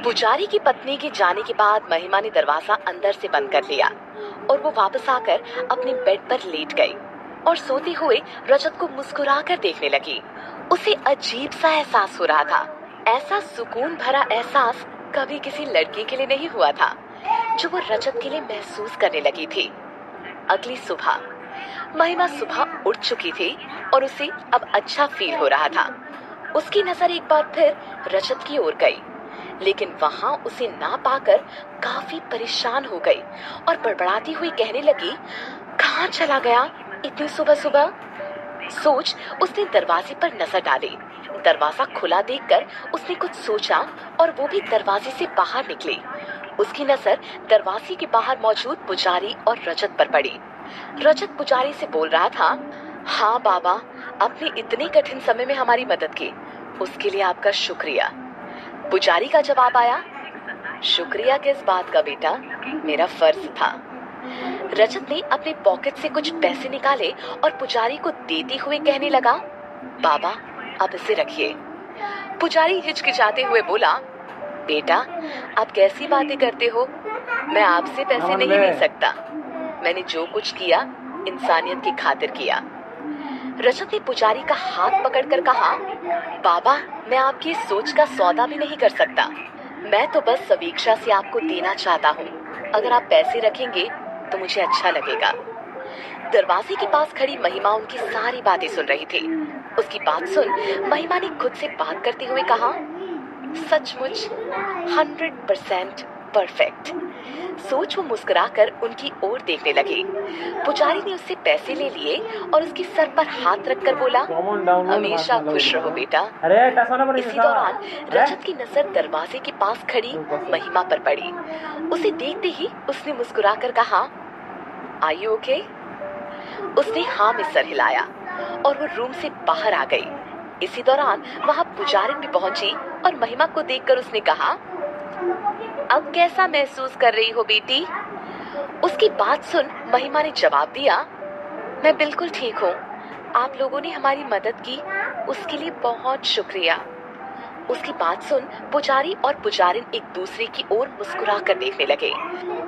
पुजारी की पत्नी के जाने के बाद महिमा ने दरवाजा अंदर से बंद कर लिया और वो वापस आकर अपने बेड पर लेट गई और सोते हुए रजत को मुस्कुराकर देखने लगी। उसे अजीब सा एहसास हो रहा था। ऐसा सुकून भरा एहसास कभी किसी लड़की के लिए नहीं हुआ था जो वो रजत के लिए महसूस करने लगी थी। अगली सुबह महिमा सुबह उठ चुकी थी और उसे अब अच्छा फील हो रहा था। उसकी नजर एक बार फिर रजत की ओर गई, लेकिन वहां उसे ना पाकर काफी परेशान हो गई और बड़बड़ाती हुई कहने लगी, कहाँ चला गया इतनी सुबह सुबह। सोच उसने दरवाजे पर नजर डाली। दरवाजा खुला देखकर उसने कुछ सोचा और वो भी दरवाजे से बाहर निकली। उसकी नजर दरवाजे के बाहर मौजूद पुजारी और रजत पर पड़ी। रजत पुजारी से बोल रहा था, हाँ बाबा, आपने इतने कठिन समय में हमारी मदद की, उसके लिए आपका शुक्रिया। पुजारी का जवाब आया, शुक्रिया किस बात का बेटा, मेरा फर्ज था। रजत ने अपने पॉकेट से कुछ पैसे निकाले और पुजारी को देते हुए कहने लगा, बाबा आप इसे रखिए। पुजारी हिचकिचाते हुए बोला, बेटा आप कैसी बातें करते हो, मैं आपसे पैसे नहीं ले सकता। मैंने जो कुछ किया इंसानियत की खातिर किया। रजत ने पुजारी का हाथ पकड़कर कहा, बाबा मैं आपकी सोच का सौदा भी नहीं कर सकता। मैं तो बस समीक्षा से आपको देना चाहता हूँ। अगर आप पैसे रखेंगे तो मुझे अच्छा लगेगा। दरवाजे के पास खड़ी महिमा उनकी सारी बातें सुन रही थी। उसकी बात सुन महिमा ने खुद से बात करते हुए कहा, सचमुच 100% परफेक्ट। सोच वो मुस्कुराकर उनकी ओर देखने लगी। पुजारी ने उससे पैसे ले लिए और उसके सर पर हाथ रखकर बोला, हमेशा खुश रहो बेटा। इसी दौरान रजत की नजर दरवाजे के पास खड़ी महिमा पर पड़ी। उसे देखते ही उसने मुस्कुराकर कहा, आर यू ओके? उसने हाँ में सर हिलाया और वो रूम से बाहर आ गई। इसी दौरान वहाँ पुजारिन भी पहुंची और महिमा को देखकर उसने कहा, अब कैसा महसूस कर रही हो बेटी? उसकी बात सुन महिमा ने जवाब दिया, मैं बिल्कुल ठीक हूँ। आप लोगों ने हमारी मदद की, उसके लिए बहुत शुक्रिया। उसकी बात सुन पुजारी और पुजारिन एक दूसरे की ओर मुस्कुराकर देखने लगे।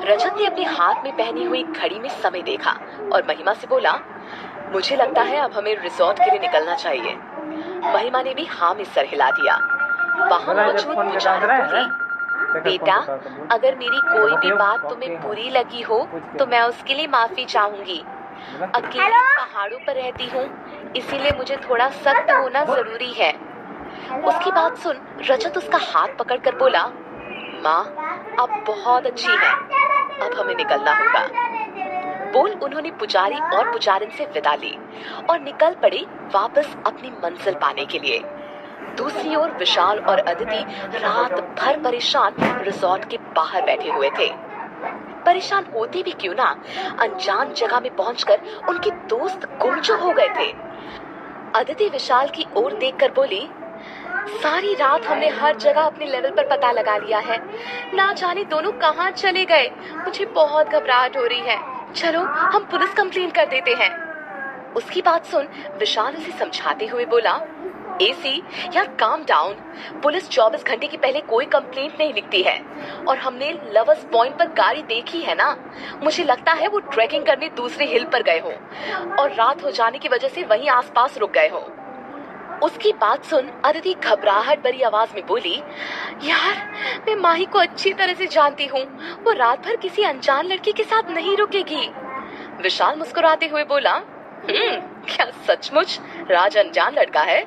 रजत ने अपने हाथ में पहनी हुई घड़ी में समय देखा और महिमा से बोला, मुझे लगता है अब हमें रिसोर्ट के लिए निकलना चाहिए। महिमा ने भी हाँ में सर हिला दिया। वहाँ मौजूद पुजारी बोली, बेटा अगर मेरी कोई भी बात तुम्हें बुरी लगी हो तो मैं उसके लिए माफी चाहूंगी। अकेले पहाड़ों पर रहती हूँ, इसीलिए मुझे थोड़ा सख्त होना जरूरी है। उसकी बात सुन रजत उसका हाथ पकड़कर बोला, माँ आप बहुत अच्छी हैं, अब हमें निकलना होगा। बोल उन्होंने पुजारी और पुजारिन से विदा ली और निकल पड़े वापस अपनी मंजिल पाने के लिए। दूसरी ओर विशाल और अदिति रात भर परेशान रिसोर्ट के बाहर बैठे हुए थे। परेशान होते भी क्यों ना, अनजान जगह में पहुंचकर उनके दोस्त गुमसुम हो गए थे। अदिति विशाल की ओर देखकर बोली, सारी रात हमने हर जगह अपने लेवल पर पता लगा लिया है, ना जाने दोनों कहाँ चले गए। मुझे बहुत घबराहट हो रही है, चलो हम पुलिस कंप्लेंट कर देते हैं। उसकी बात सुन विशाल उसे समझाते हुए बोला, एसी यार काम डाउन, पुलिस 24 घंटे के पहले कोई कंप्लेंट नहीं लिखती है और हमने लवर्स पॉइंट पर गाड़ी देखी है ना, मुझे लगता है वो ट्रैकिंग करने दूसरे हिल पर गए हो और रात हो जाने की वजह से वहीं आसपास रुक गए हो। उसकी बात सुन अदिति घबराहट भरी आवाज में बोली, यार मैं माही को अच्छी तरह से जानती हूँ, वो रात भर किसी अनजान लड़की के साथ नहीं रुकेगी। विशाल मुस्कुराते हुए बोला, क्या सचमुच राज अनजान लड़का है?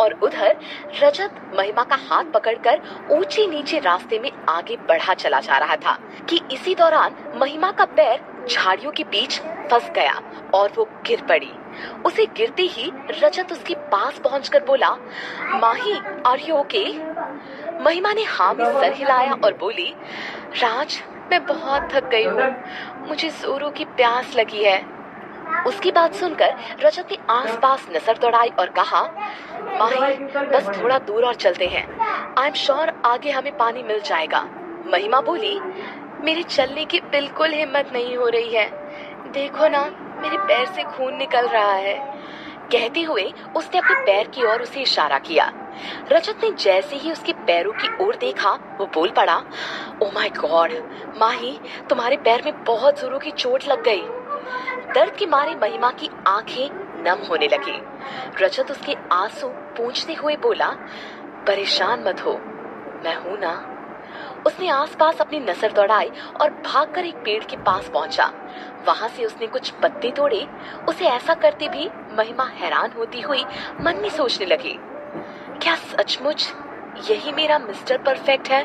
और उधर रजत महिमा का हाथ पकड़कर ऊंचे नीचे रास्ते में आगे बढ़ा चला जा रहा था कि इसी दौरान महिमा का पैर झाड़ियों के बीच फंस गया और वो गिर पड़ी। उसे गिरते ही रजत उसके पास पहुंचकर बोला, माही आर यू ओके? महिमा ने हाँ में सर हिलाया और बोली, राज मैं बहुत थक गई हूँ, मुझे जोरों की प्यास लगी है। उसकी बात सुनकर रजत ने आसपास नजर दौड़ाई और कहा, माही बस थोड़ा दूर और चलते हैं, आई एम श्योर आगे हमें पानी मिल जाएगा। महिमा बोली, मेरे चलने की बिल्कुल हिम्मत नहीं हो रही है, देखो ना मेरे पैर से खून निकल रहा है। कहते हुए उसने अपने पैर की ओर उसे इशारा किया। रजत ने जैसे ही उसके पैरों की ओर देखा वो बोल पड़ा, ओ माय गॉड माही, तुम्हारे पैर में बहुत जोरों की चोट लग गई। दर्द के मारे महिमा की आंखें नम होने लगी। रजत उसके आंसू पोंछते हुए बोला, परेशान मत हो, मैं हूं ना। उसने आसपास अपनी नजर दौड़ाई और भागकर एक पेड़ के पास पहुंचा। वहां से उसने कुछ पत्ते तोड़े। उसे ऐसा करते भी महिमा हैरान होती हुई मन में सोचने लगी, क्या सचमुच यही मेरा मिस्टर परफेक्ट है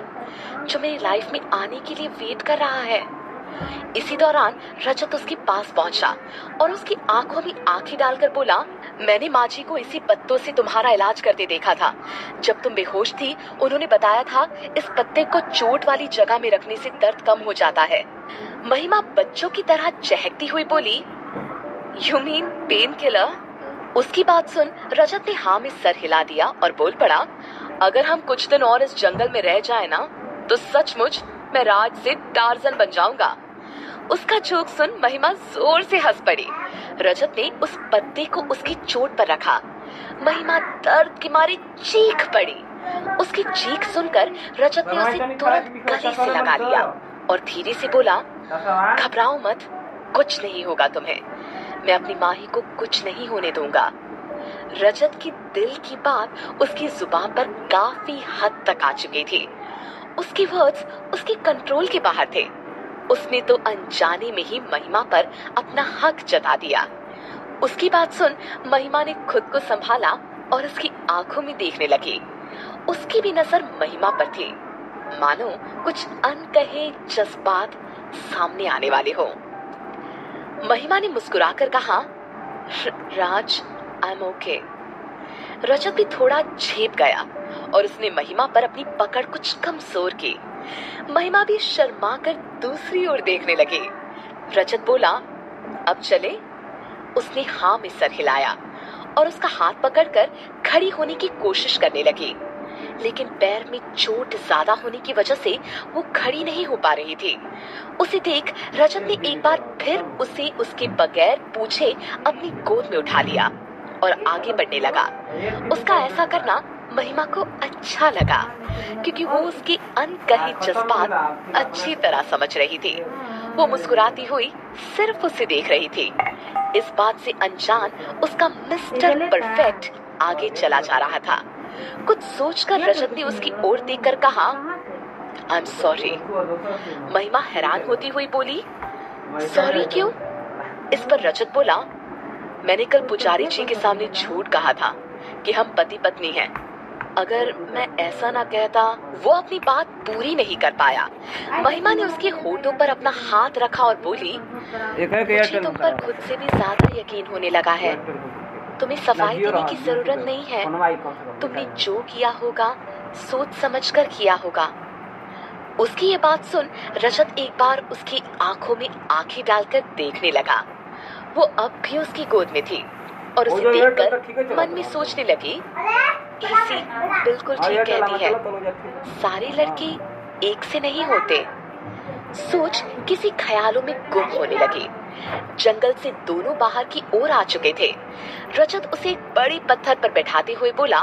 जो मेरी लाइफ में आने के लिए वेट कर रहा है। इसी दौरान रजत उसके पास पहुंचा और उसकी आंखों में आंखें डालकर बोला, मैंने माँ जी को इसी पत्तों से तुम्हारा इलाज करते देखा था। जब तुम बेहोश थी उन्होंने बताया था इस पत्ते को चोट वाली जगह में रखने से दर्द कम हो जाता है। महिमा बच्चों की तरह चहकती हुई बोली, यू मीन पेन किलर? उसकी बात सुन रजत ने हाँ में सर हिला दिया और बोल पड़ा, अगर हम कुछ दिन और इस जंगल में रह जाए ना तो सचमुच मैं राज से टार्जन बन जाऊंगा। उसका जोक सुन महिमा जोर से हंस पड़ी। रजत ने उस पत्ते को उसकी चोट पर रखा। महिमा दर्द के मारे चीख पड़ी। उसकी चीख सुनकर रजत ने उसे तुरंत गले से लगा लिया और धीरे से बोला, घबराओ मत, कुछ नहीं होगा तुम्हें, मैं अपनी माही को कुछ नहीं होने दूंगा। रजत की दिल की बात उसकी जुबान पर काफी हद तक आ चुकी थी। उसके वर्ड्स उसके कंट्रोल के बाहर थे। उसने तो अनजाने में ही महिमा पर अपना हक जता दिया। उसकी बात सुन महिमा ने खुद को संभाला और उसकी आंखों में देखने लगी। उसकी भी नजर महिमा पर थी, मानो कुछ अनकहे जज्बात सामने आने वाले हो। महिमा ने मुस्कुराकर कहा, राज आई एम ओके। रजत भी थोड़ा झेप गया और उसने महिमा पर अपनी पकड़ कुछ कमजोर की। महिमा भी शर्मा कर दूसरी ओर देखने लगी। रजत बोला, अब चले? उसने हाँ में सर हिलाया और उसका हाथ पकड़कर खड़ी होने की कोशिश करने लगी, लेकिन पैर में चोट ज्यादा होने की वजह से वो खड़ी नहीं हो पा रही थी। उसे देख रजत ने एक बार फिर उसे उसके बगैर पूछे अपनी गोद में उठा लिया और आगे बढ़ने लगा। उसका ऐसा करना महिमा को अच्छा लगा क्योंकि वो उसके अनकहे जज्बात अच्छी तरह समझ रही थी। वो मुस्कुराती हुई सिर्फ उसे देख रही थी। इस बात से अनजान उसका मिस्टर परफेक्ट आगे चला जा रहा था। कुछ सोचकर रजत ने उसकी ओर देखकर कहा, आई एम सॉरी। महिमा हैरान होती हुई बोली, सॉरी क्यों? इस पर रजत बोला, मैंने कल पुजारी जी के सामने झूठ कहा था कि हम पति पत्नी हैं। अगर मैं ऐसा ना कहता। वो अपनी बात पूरी नहीं कर पाया। महिमा ने उसके होठों पर अपना हाथ रखा और बोली, मुझे तुम पर खुद से भी ज्यादा यकीन होने लगा है। तुम्हें सफाई देने की जरूरत नहीं है। तुमने जो किया होगा सोच समझकर किया होगा। उसकी ये बात सुन रजत एक बार उसकी आंखों में आंखें डालकर देखने लगा। वो अब भी उसकी गोद में थी और उसे देखकर मन में सोचने लगी, इसी बिल्कुल ठीक कहती है, सारे लड़के एक से नहीं होते। सोच किसी ख्यालों में गुम होने लगी। जंगल से दोनों बाहर की ओर आ चुके थे। रजत उसे एक बड़ी पत्थर पर बैठाते हुए बोला,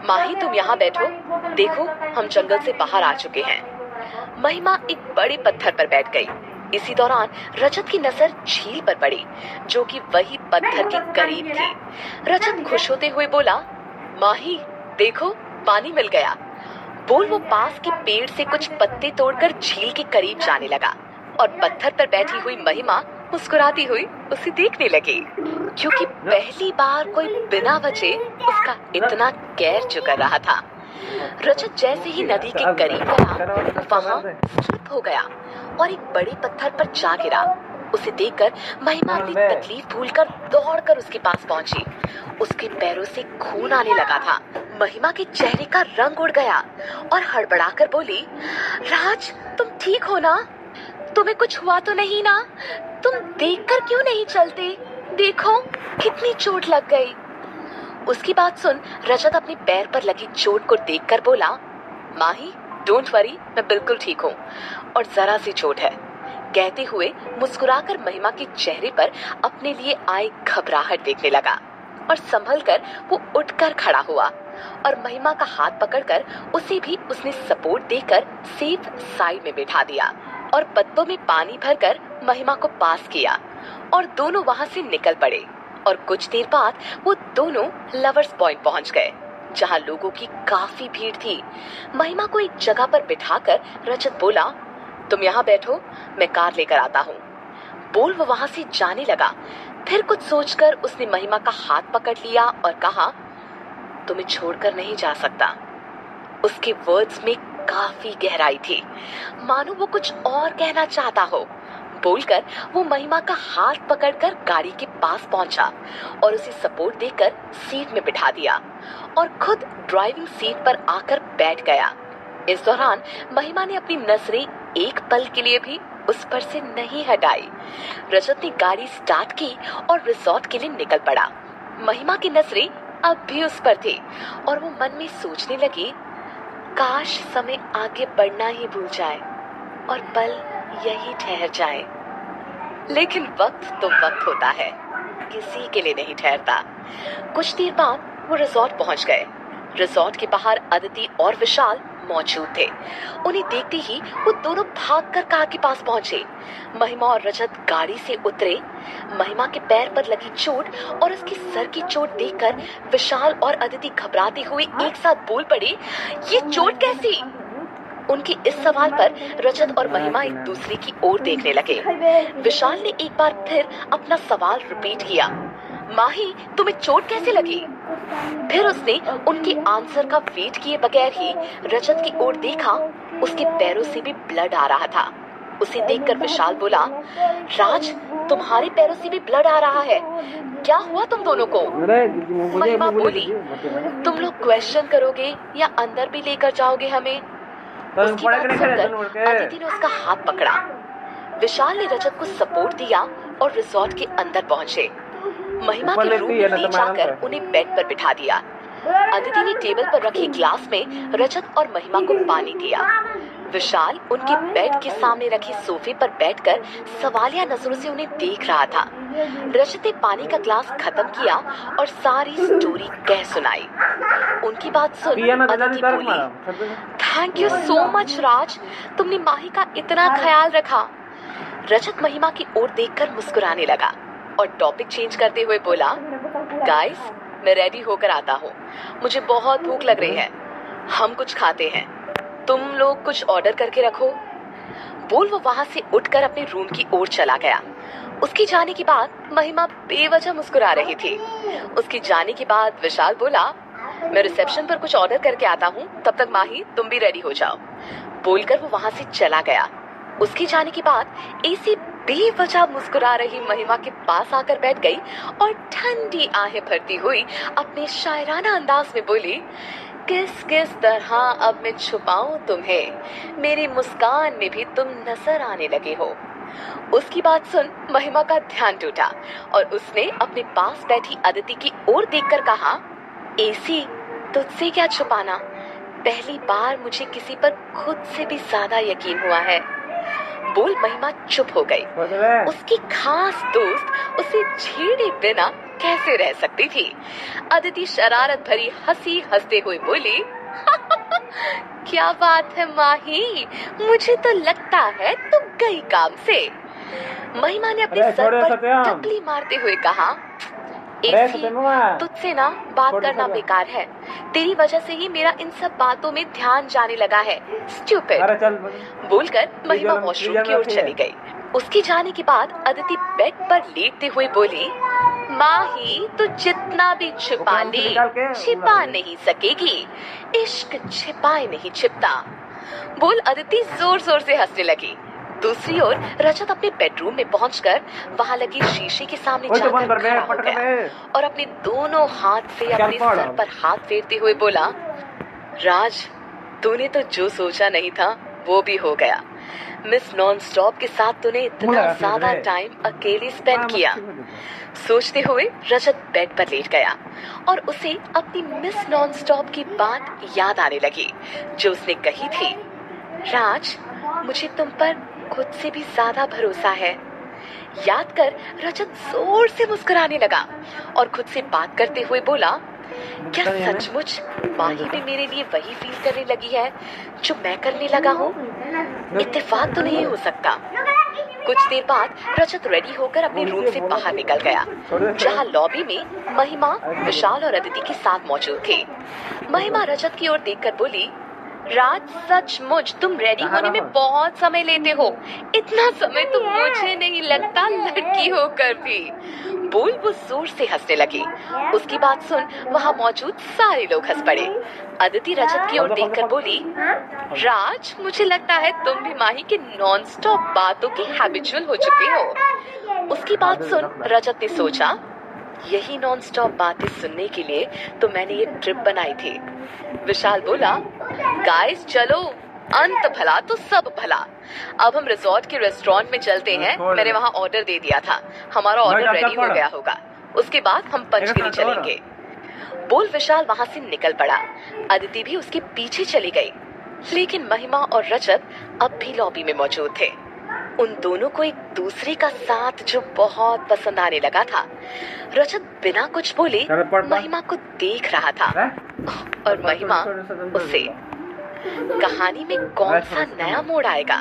माही तुम यहाँ बैठो, देखो हम जंगल से बाहर आ चुके हैं। महिमा एक बड़े पत्थर पर बैठ गई। इसी दौरान रजत की नजर झील पर पड़ी जो कि वही पत्थर के करीब थी। रजत खुश होते हुए बोला, माही देखो पानी मिल गया। बोल वो पास के पेड़ से कुछ पत्ते तोड़कर झील के करीब जाने लगा और पत्थर पर बैठी हुई महिमा मुस्कुराती हुई उसे देखने लगी, क्योंकि पहली बार कोई बिना वजह उसका इतना गैर जो कर रहा था। रजत जैसे ही नदी के करीब गया वहां स्लिप हो गया और एक बड़े पत्थर पर जा गिरा। उसे देखकर महिमा अपनी तकलीफ भूलकर दौड़कर उसके पास पहुंची। उसके पैरों से खून आने लगा था। महिमा के चेहरे का रंग उड़ गया और हड़बड़ाकर बोली, राज तुम ठीक हो ना? तुम्हें कुछ हुआ तो नहीं ना? तुम देखकर क्यों नहीं चलते? देखो कितनी चोट लग गई। उसकी बात सुन रजत अपने पैर पर लगी चोट को देखकर बोला, माही डोंट वरी, मैं बिल्कुल ठीक हूँ और जरा सी चोट है। कहते हुए मुस्कुराकर महिमा के चेहरे पर अपने लिए आए घबराहट देखने लगा। और संभल कर वो उठकर खड़ा हुआ और महिमा का हाथ पकड़कर उसे भी उसने सपोर्ट देकर सेफ साइड में बैठा दिया और पत्तों में पानी भरकर महिमा को पास किया और दोनों वहां से निकल पड़े। और कुछ देर बाद वो दोनों लवर्स पॉइंट पहुंच गए जहां लोगों की काफी भीड़ थी। महिमा को एक जगह पर बिठाकर रजत बोला, तुम यहाँ बैठो, मैं कार लेकर आता हूँ। बोल वो वहां से जाने लगा। फिर कुछ सोचकर उसने महिमा का हाथ पकड़ लिया और कहा, तुम्हें छोड़कर नहीं जा सकता। उसके वर्ड्स में काफी गहराई थी, मानो वो कुछ और कहना चाहता हो। बोलकर वो महिमा का हाथ पकड़कर गाड़ी के पास पहुंचा और उसे सपोर्ट देकर सीट में बिठा दिया और खुद ड्राइविंग सीट पर आकर बैठ गया। इस दौरान महिमा ने अपनी नजरें एक पल के लिए भी उस पर से नहीं हटाई। रजत ने गाड़ी स्टार्ट की और रिसोर्ट के लिए निकल पड़ा। महिमा की नजरें अब भी उस पर थी और वो मन में सोचने लगी, काश समय आगे बढ़ना ही भूल जाए और पल यही ठहर जाए। लेकिन वक्त तो वक्त होता है, किसी के लिए नहीं ठहरता। कुछ देर बाद वो रिसोर्ट पहुंच गए। रिसोर्ट के बाहर अदिति और विशाल मौजूद थे। उन्हें देखते ही वो दोनों भागकर कार के पास पहुंचे। महिमा और रजत गाड़ी से उतरे। महिमा के पैर पर लगी चोट और उसके सर की चोट देखकर विशाल और अदिति घबराते हुए एक साथ बोल पड़े, ये चोट कैसी? उनके इस सवाल पर रजत और महिमा एक दूसरे की ओर देखने लगे। विशाल ने एक बार फिर अपना सवाल रिपीट किया, माही तुम्हें चोट कैसे लगी? फिर उसने उनके आंसर का वेट किए बगैर ही रजत की ओर देखा। उसके पैरों से भी ब्लड आ रहा था। उसे देखकर विशाल बोला, राज तुम्हारे पैरों से भी ब्लड आ रहा है, क्या हुआ तुम दोनों को? महिमा बोली, तुम लोग क्वेश्चन करोगे या अंदर भी लेकर जाओगे हमें? उसकी बात सुनकर अदिति ने उसका हाथ पकड़ा। विशाल ने रजत को सपोर्ट दिया और रिसोर्ट के अंदर पहुंचे। महिमा के रूम में ले जाकर उन्हें बेड पर बिठा दिया। अदिति ने टेबल पर रखे ग्लास में रजत और महिमा को पानी दिया। विशाल उनके बेड के सामने रखे सोफे पर बैठकर सवालिया नजरों से उन्हें देख रहा था। रजत ने पानी का ग्लास खत्म किया और सारी स्टोरी कह सुनाई। उनकी बात सुन अदिति बोली, थैंक यू सो मच राज, तुमने माही का इतना ख्याल रखा। रजत महिमा की ओर देखकर मुस्कुराने लगा और टॉपिक चेंज करते हुए बोला, गाइस मैं रेडी होकर आता हूँ, मुझे बहुत भूख लग रही है, हम कुछ खाते हैं, तुम लोग कुछ ऑर्डर करके रखो। बोल वो वहां से उठकर अपने रूम की ओर चला गया। उसके जाने के बाद महिमा बेवजह मुस्कुरा रही थी। उसके जाने के बाद विशाल बोला, मैं रिसेप्शन पर कुछ ऑर्डर करके आता हूँ, तब तक माही तुम भी रेडी हो जाओ। बोलकर वो वहां से चला गया। उसके जाने के बाद एसी बेवजह मुस्कुरा रही महिमा के पास आकर बैठ गई और ठंडी आहें भरती हुई अपने शायराना अंदाज में बोली, किस किस तरह अब मैं छुपाऊं तुम्हें, मेरी मुस्कान में भी तुम नजर आने लगे हो। उसकी बात सुन महिमा का ध्यान टूटा और उसने अपने पास बैठी अदिति की ओर देखकर कहा, एसी तुझसे क्या छुपाना, पहली बार मुझे किसी पर खुद से भी ज्यादा यकीन हुआ है। बोल महिमा चुप हो गई। उसकी खास दोस्त उसे छेड़े बिना कैसे रह सकती थी। अदिति शरारत भरी हंसी हंसते हुए बोली, क्या बात है माही, मुझे तो लगता है तुम गई काम से। महिमा ने अपने सर पर टकली मारते हुए कहा, एसी तुझसे ना बात करना बेकार है, तेरी वजह से ही मेरा इन सब बातों में ध्यान जाने लगा है, स्टूपिड। बोलकर महिमा वॉशरूम की ओर चली गई। उसके जाने के बाद अदिति बेड पर लेटते हुए बोली, माही तू जितना भी छिपा ले छिपा नहीं सकेगी, इश्क छिपाए नहीं छिपता। बोल अदिति जोर जोर से हंसने लगी। दूसरी ओर रजत अपने बेडरूम में पहुंचकर वहां लगी शीशे के सामने जाकर खड़ा हो गया और अपने दोनों हाथ से अपने सर पर हाथ फेरते हुए बोला, राज तूने तो जो सोचा नहीं था वो भी हो गया। मिस नॉन स्टॉप के साथ तूने इतना ज्यादा टाइम अकेले स्पेंड किया। सोचते हुए रजत बेड पर लेट गया और उसे अपनी मिस नॉन स्टॉप की बात याद आने लगी जो उसने कही थी, राज मुझे तुम पर खुद से भी ज्यादा भरोसा है, याद कर रजत जोर से मुस्कुराने लगा और खुद से बात करते हुए बोला, क्या सचमुच माही भी मेरे लिए वही फील करने लगी है जो मैं करने लगा हूँ? इत्तेफाक तो नहीं हो सकता। कुछ देर बाद रजत रेडी होकर अपने रूम से बाहर निकल गया, जहाँ लॉबी में महिमा, विशाल और अदिति के साथ मौजूद थे। महिमा रजत की ओर देखकर बोली, राज सचमुच तुम रेडी होने में बहुत समय लेते हो। इतना समय तो मुझे नहीं लगता लड़की होकर भी। बोल वो जोर से हंसने लगी। उसकी बात सुन वहाँ मौजूद सारे लोग हंस पड़े। अदिति रजत की ओर देखकर बोली, राज मुझे लगता है तुम भी माही के नॉन स्टॉप बातों के हैबिचुअल हो चुके हो। उसकी बात सुन रजत ने सोचा, यही नॉन स्टॉप बातें सुनने के लिए तो मैंने ये ट्रिप बनाई थी। विशाल बोला, गाइस चलो, अंत भला तो सब भला। अब हम रिजॉर्ट के रेस्टोरेंट में चलते हैं। मैंने वहाँ ऑर्डर दे दिया था, हमारा ऑर्डर रेडी हो गया होगा। उसके बाद हम पंचगिरी चलेंगे। बोल विशाल वहाँ से निकल पड़ा। अदिति भी उसके पीछे चली गई, लेकिन महिमा और रजत अब भी लॉबी में मौजूद थे। उन दोनों को एक दूसरे का साथ जो बहुत पसंद आने लगा था। रजत बिना कुछ बोले महिमा को देख रहा था और महिमा उससे। कहानी में कौन सा नया मोड़ आएगा